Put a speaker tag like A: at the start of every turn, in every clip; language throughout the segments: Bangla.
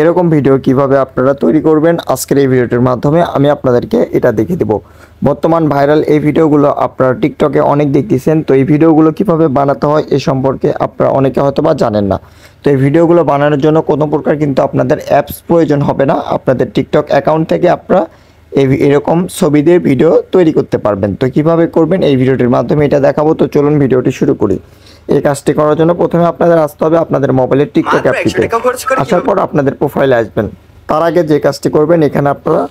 A: এরকম ভিডিও কিভাবে আপনারা তৈরি করবেন আজকের এই ভিডিওটির মাধ্যমে আমি আপনাদেরকে এটা দেখিয়ে দেব। বর্তমান ভাইরাল এই ভিডিওগুলো আপনারা টিকটকে অনেক দেখতেছেন। তো এই ভিডিওগুলো কিভাবে বানাতে হয় এই সম্পর্কে আপনারা অনেকে হয়তোবা জানেন না। তো এই ভিডিওগুলো বানানোর জন্য কোনো প্রকার কিন্তু আপনাদের অ্যাপস প্রয়োজন হবে না। আপনাদের টিকটক অ্যাকাউন্ট থেকে আপনারা এরকম ছবি দিয়ে ভিডিও তৈরি করতে পারবেন। তো কিভাবে করবেন এই ভিডিওটির মাধ্যমে এটা দেখাবো। তো চলুন ভিডিওটি শুরু করি। এই কাজটি করার জন্য প্রথমে আপনাদের আসতে হবে আপনাদের মোবাইলের টিকটক অ্যাপটিতে। আসার পর আপনাদের প্রোফাইলে আসবেন। তার আগে যে কাজটি করবেন, এখানে আপনারা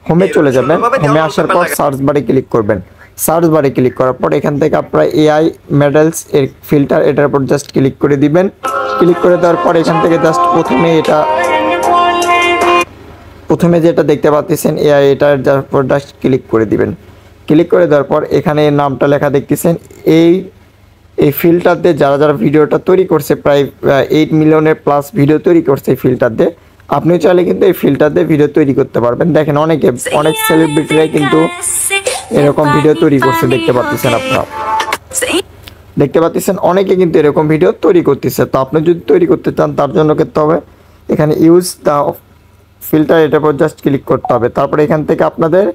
A: হোমে চলে যাবেন। হোমে আসার পর সার্চ বারে ক্লিক করবেন। সার্চ বারে ক্লিক করার পর এখান থেকে আপনারা এআই মডেলস এর ফিল্টার এটার উপর জাস্ট ক্লিক করে দিবেন। ক্লিক করে দেওয়ার পর এখান থেকে জাস্ট প্রথমে যেটা দেখতে পাচ্ছেন এআই, এটার উপর জাস্ট ক্লিক করে দিবেন। ক্লিক করে দেওয়ার পর এখানে নামটা লেখা দেখতেছেন। এই ফিল্টার দিয়ে যারা ভিডিওটা তৈরি করছে, প্রায় 8 মিলিয়নের প্লাস ভিডিও তৈরি করছে এই ফিল্টার দিয়ে। আপনি চাইলে কিন্তু এই ফিল্টার দিয়ে ভিডিও তৈরি করতে পারবেন। দেখেন অনেক সেলিব্রিটিরাই কিন্তু এরকম ভিডিও তৈরি করছে, দেখতে পাচ্ছেন আপনারা। দেখতে পাচ্ছেন অনেকে কিন্তু এরকম ভিডিও তৈরি করতেছে। তো আপনি যদি তৈরি করতে চান তার জন্য করতে হবে এখানে ইউজ দ্য ফিল্টার, এটার উপর জাস্ট ক্লিক করতে হবে। তারপরে এখান থেকে আপনাদের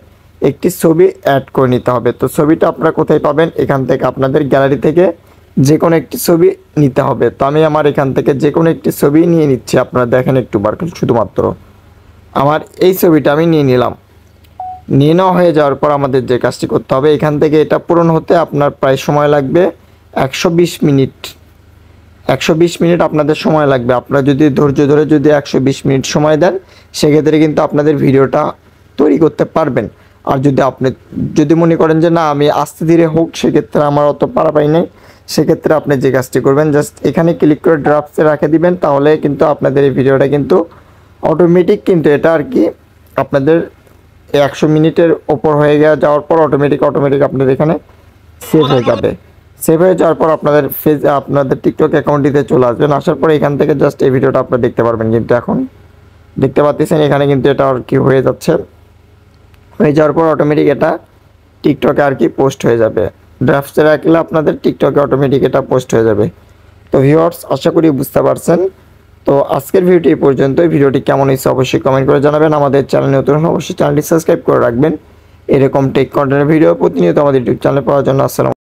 A: একটি ছবি অ্যাড করে নিতে হবে। তো ছবিটা আপনারা কোথায় পাবেন? এখান থেকে আপনাদের গ্যালারি থেকে যে কোনো একটি ছবি নিতে হবে। তো আমি আমার এখান থেকে যে কোনো একটি ছবি নিয়ে নিচ্ছি। আপনারা দেখেন একটু শুধুমাত্র আমার এই ছবিটা আমি নিয়ে নিলাম। নিয়ে নেওয়া হয়ে যাওয়ার পর আমাদের যে কাজটি করতে হবে, এখান থেকে এটা পূরণ হতে আপনার প্রায় সময় লাগবে 120 মিনিট। 120 মিনিট আপনাদের সময় লাগবে। আপনারা যদি ধৈর্য ধরে যদি 120 মিনিট সময় দেন, সেক্ষেত্রে কিন্তু আপনাদের ভিডিওটা তৈরি করতে পারবেন। আর যদি মনে করেন যে না আমি আস্তে ধীরে হোক, সেক্ষেত্রে আমার অত পারাপাই নেই, সেক্ষেত্রে আপনি যে কাজটি করবেন জাস্ট এখানে ক্লিক করে ড্রাফটসে রেখে দিবেন। তাহলে কিন্তু আপনাদের এই ভিডিওটা কিন্তু অটোমেটিক কিন্তু এটা আর কি আপনাদের 100 মিনিটের ওপর হয়ে যাওয়ার পর অটোমেটিক আপনাদের এখানে সেভ হয়ে যাবে। সেভ হয়ে যাওয়ার পর আপনাদের টিকটক অ্যাকাউন্টটিতে চলে আসবেন। আসার পর এখান থেকে জাস্ট এই ভিডিওটা আপনারা দেখতে পারবেন। কিন্তু এখন দেখতে পাচ্ছেন এখানে কিন্তু এটা আর কি হয়ে যাচ্ছে। হয়ে যাওয়ার পর অটোমেটিক এটা টিকটকে আর কি পোস্ট হয়ে যাবে। ড্রাফটসে রাখলে আপনাদের টিকটকে অটোমেটিক এটা পোস্ট হয়ে যাবে। তো ভিউয়ার্স, আশা করি বুঝতে পারছেন। তো আজকের ভিডিওটি এই পর্যন্তই। ভিডিওটি কেমন হয়েছে অবশ্যই কমেন্ট করে জানাবেন। আমাদের চ্যানেল নতুন অবশ্যই চ্যানেলটি সাবস্ক্রাইব করে রাখবেন। এরকম টেক কন্টেন্টের ভিডিও প্রতিনিয়ত আমাদের ইউটিউব চ্যানেলে পাওয়ার জন্য। আসসালাম।